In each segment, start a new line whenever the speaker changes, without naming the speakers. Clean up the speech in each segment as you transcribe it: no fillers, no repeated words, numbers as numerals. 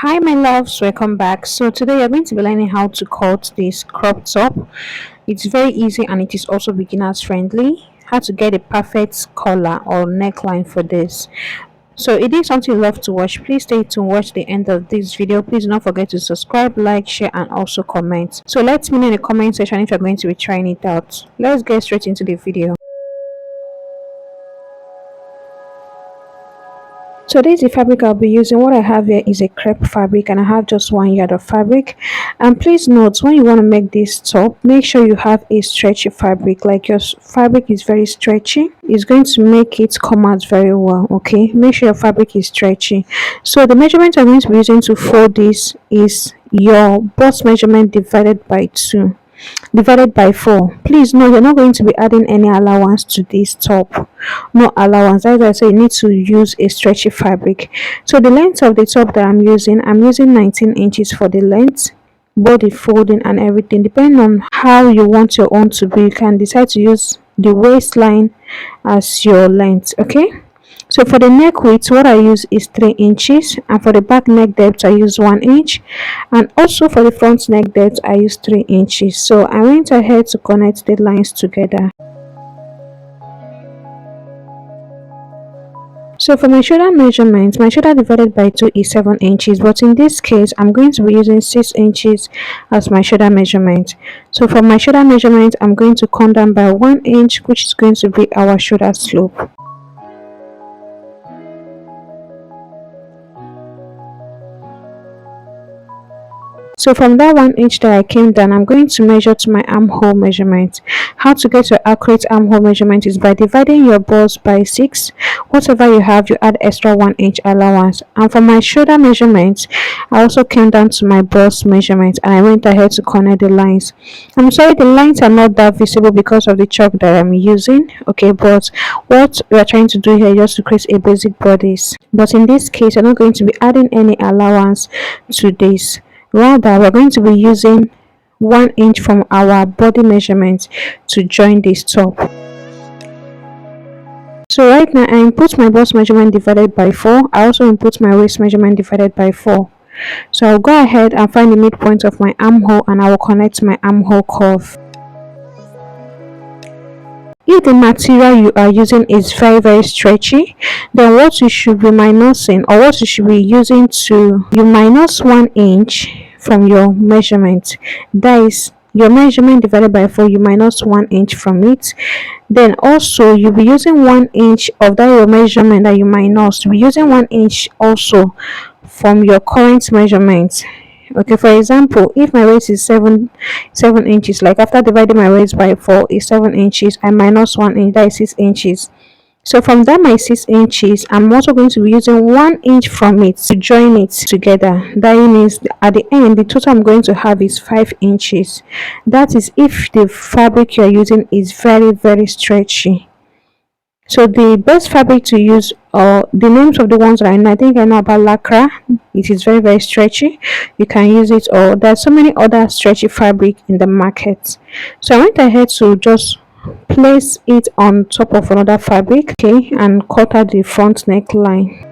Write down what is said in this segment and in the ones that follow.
Hi my loves, welcome back. So today you're going to be learning how to cut this crop top. It's very easy and it is also beginners friendly. How to get a perfect collar or neckline for this. So it is something you love to watch. Please stay to watch the end of this video. Please don't forget to subscribe, like, share and also comment. So let me know in the comment section if you're going to be trying it out. Let's get straight into the video. So this is the fabric I'll be using. What I have here is a crepe fabric and I have just 1 yard of fabric. And please note, when you want to make this top, make sure you have a stretchy fabric. Like your fabric is very stretchy, it's going to make it come out very well. Okay, make sure your fabric is stretchy. So the measurement I'm going to be using to fold this is your bust measurement divided by 2 divided by 4. Please no, you're not going to be adding any allowance to this top. No allowance. As I say, you need to use a stretchy fabric. So the length of the top that I'm using 19 inches for the length, body folding and everything. Depending on how you want your own to be, you can decide to use the waistline as your length. Okay, so for the neck width, what I use is 3 inches, and for the back neck depth, I use 1 inch, and also for the front neck depth, I use 3 inches. So I went ahead to connect the lines together. So for my shoulder measurement, my shoulder divided by 2 is 7 inches, but in this case, I'm going to be using 6 inches as my shoulder measurement. So for my shoulder measurement, I'm going to come down by 1 inch, which is going to be our shoulder slope. So from that 1 inch that I came down, I'm going to measure to my armhole measurement. How to get your accurate armhole measurement is by dividing your bust by 6. Whatever you have, you add extra 1 inch allowance. And for my shoulder measurement, I also came down to my bust measurement and I went ahead to connect the lines. I'm sorry, the lines are not that visible because of the chalk that I'm using. Okay, but what we are trying to do here is just to create a basic bodice. But in this case, you're not going to be adding any allowance to this. Rather, we're going to be using 1 inch from our body measurement to join this top. So right now I input my bust measurement divided by 4. I also input my waist measurement divided by 4. So I'll go ahead and find the midpoint of my armhole and I will connect my armhole curve. If the material you are using is very stretchy, then what you should be minusing, or what you should be using, to you minus 1 inch from your measurement. That is your measurement divided by 4, you minus 1 inch from it. Then also you'll be using 1 inch of that your measurement that you minus. You'll be using 1 inch also from your current measurement. Okay, for example, if my waist is 7 inches, like after dividing my waist by 4 is 7 inches, I minus 1 inch, that is 6 inches. So from that my 6 inches, I'm also going to be using 1 inch from it to join it together. That means at the end, the total I'm going to have is 5 inches. That is if the fabric you're using is very stretchy. So the best fabric to use, or the names of the ones that I think I know about Lycra, it is very stretchy. You can use it, or there's so many other stretchy fabric in the market. So I went ahead to just place it on top of another fabric, okay, and cut out the front neckline.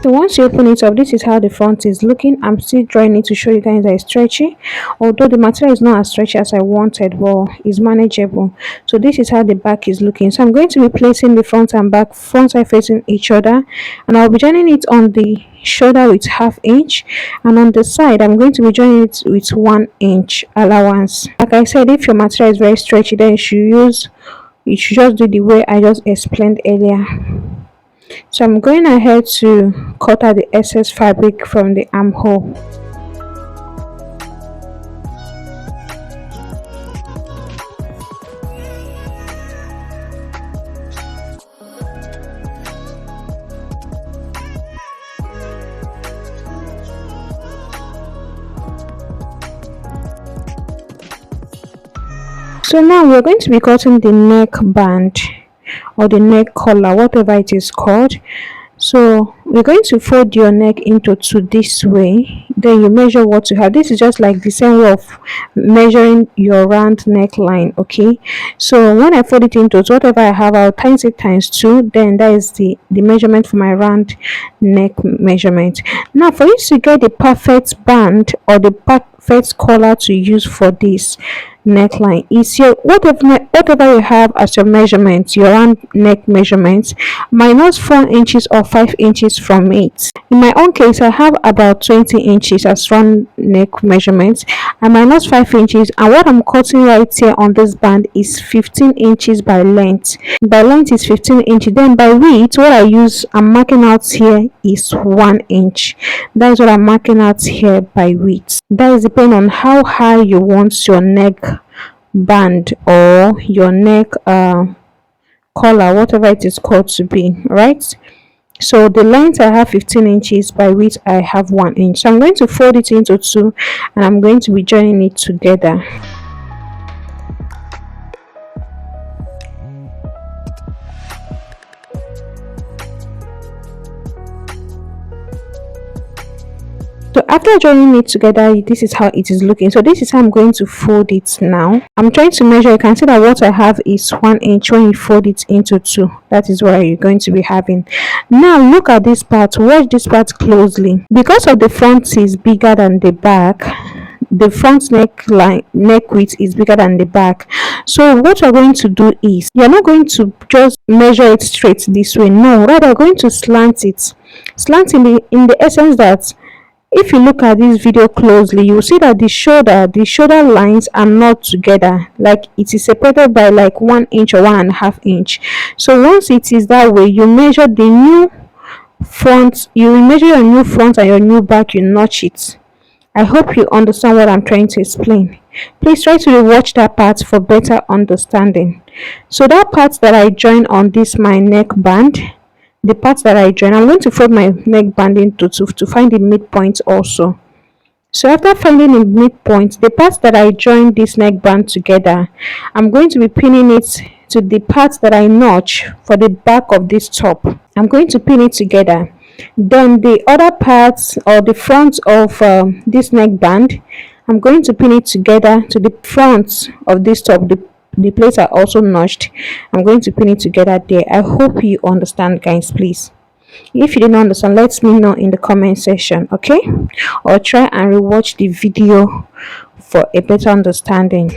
So once you open it up, this is how the front is looking. I'm still drawing it to show you guys that it's stretchy, although the material is not as stretchy as I wanted, but it's manageable. So this is how the back is looking. So I'm going to be placing the front and back, front side facing each other, and I'll be joining it on the shoulder with ½ inch, and on the side I'm going to be joining it with 1 inch allowance. Like I said, if your material is very stretchy, then you should just do the way I just explained earlier. So I'm going ahead to cut out the excess fabric from the armhole. So now we're going to be cutting the neck band or the neck collar, whatever it is called. So we're going to fold your neck into two this way. Then you measure what you have. This is just like the same way of measuring your round neckline. Okay, so when I fold it into two, whatever I have, I'll times it times two. Then that is the measurement for my round neck measurement. Now for you to get the perfect band or the perfect collar to use for this neckline is your whatever you have as your measurement, your round neck measurement, minus 4 inches or 5 inches from it. In my own case, I have about 20 inches as round neck measurement and minus 5 inches, and what I'm cutting right here on this band is 15 inches by length. By length is 15 inches, then by width what I'm marking out here is 1 inch. That is what I'm marking out here by width. That is depending on how high you want your neck band or your neck collar, whatever it is called to be, right? So the length I have 15 inches, by width I have 1 inch. So I'm going to fold it into two and I'm going to be joining it together. So after joining it together, this is how it is looking. So this is how I'm going to fold it now. I'm trying to measure. You can see that what I have is 1 inch. When you fold it into two, that is what you're going to be having. Now look at this part. Watch this part closely. Because of the front is bigger than the back, the front neck width is bigger than the back. So what you're going to do is you're not going to just measure it straight this way. No, rather you're going to slant it. Slant in the essence that if you look at this video closely, you will see that the shoulder lines are not together, like it is separated by like 1 inch or 1.5 inch. So once it is that way, you measure the new front, you will measure your new front and your new back, you notch it. I hope you understand what I'm trying to explain. Please try to rewatch that part for better understanding. So that part that I join on this my neck band, the part that I join, I'm going to fold my neck band into two to find the midpoint also. So after finding the midpoint, the part that I join this neck band together, I'm going to be pinning it to the part that I notch for the back of this top. I'm going to pin it together. Then the other parts or the front of this neck band, I'm going to pin it together to the front of this top. The plates are also notched. I'm going to pin it together there. I hope you understand, guys. Please, if you didn't understand, let me know in the comment section, okay? Or try and rewatch the video for a better understanding.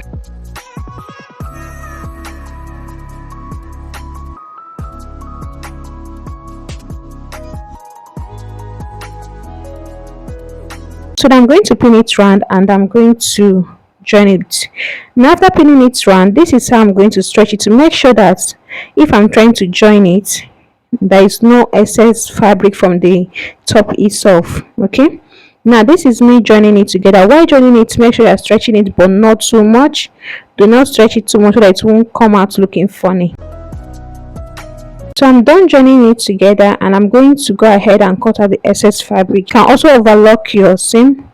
So I'm going to pin it round and I'm going to join it. Now after pinning it round, this is how I'm going to stretch it to make sure that if I'm trying to join it, there is no excess fabric from the top itself. Okay, now this is me joining it together. While joining it, make sure you're stretching it but not too much. Do not stretch it too much so that it won't come out looking funny. So I'm done joining it together and I'm going to go ahead and cut out the excess fabric. You can also overlock your seam.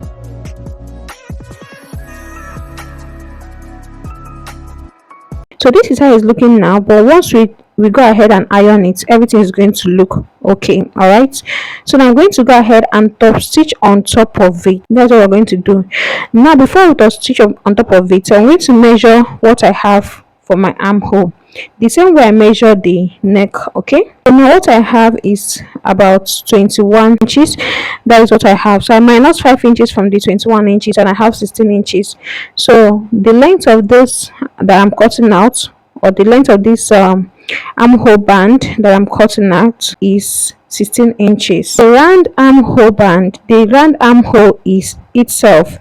So this is how it's looking now, but once we go ahead and iron it, everything is going to look okay. All right, so now I'm going to go ahead and top stitch on top of it. That's what we're going to do. Now before we top stitch on top of it, I'm going to measure what I have for my armhole the same way I measure the neck. Okay, so now what I have is about 21 inches. That is what I have. So I minus 5 inches from the 21 inches and I have 16 inches. So the length of this that I'm cutting out, or the length of this armhole band that I'm cutting out, is 16 inches. The round armhole band, the round armhole itself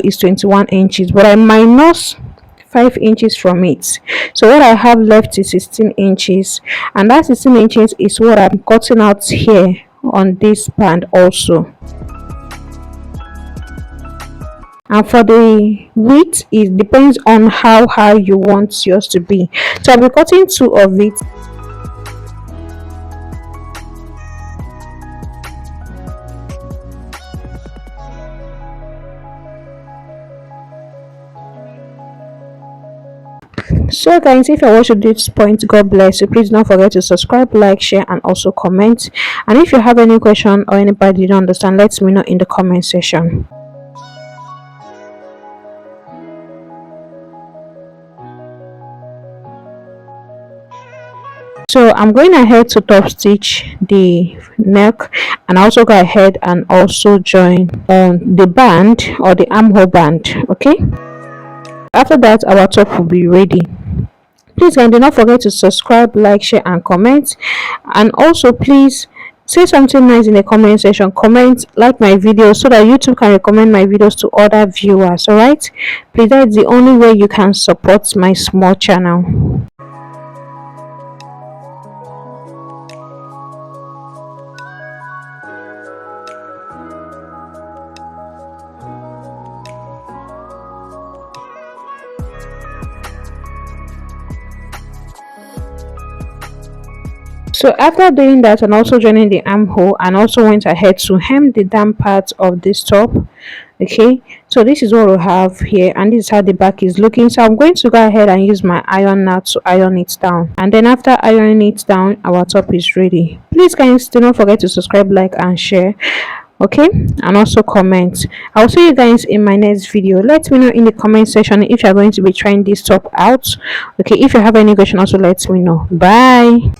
is 21 inches, but I minus 5 inches from it. So what I have left is 16 inches, and that 16 inches is what I'm cutting out here on this band also. And for the width, it depends on how high you want yours to be. So I'll be cutting two of it. So guys, if you're watching this point, god bless you. Please don't forget to subscribe, like, share, and also comment. And if you have any question or anybody you don't understand, let me know in the comment section. So I'm going ahead to top stitch the neck, and also go ahead and also join on the band or the armhole band. Okay, after that our top will be ready. Please guys, do not forget to subscribe, like, share, and comment. And also please say something nice in the comment section. Comment, like my videos, so that YouTube can recommend my videos to other viewers. All right, please, that is the only way you can support my small channel. So after doing that and also joining the armhole, and also went ahead to hem the down part of this top. Okay, so this is what we have here, and this is how the back is looking. So I'm going to go ahead and use my iron now to iron it down, and then after ironing it down, our top is ready. Please guys, do not forget to subscribe, like, and share. Okay, and also comment. I'll see you guys in my next video. Let me know in the comment section if you're going to be trying this top out. Okay, if you have any question, also let me know. Bye.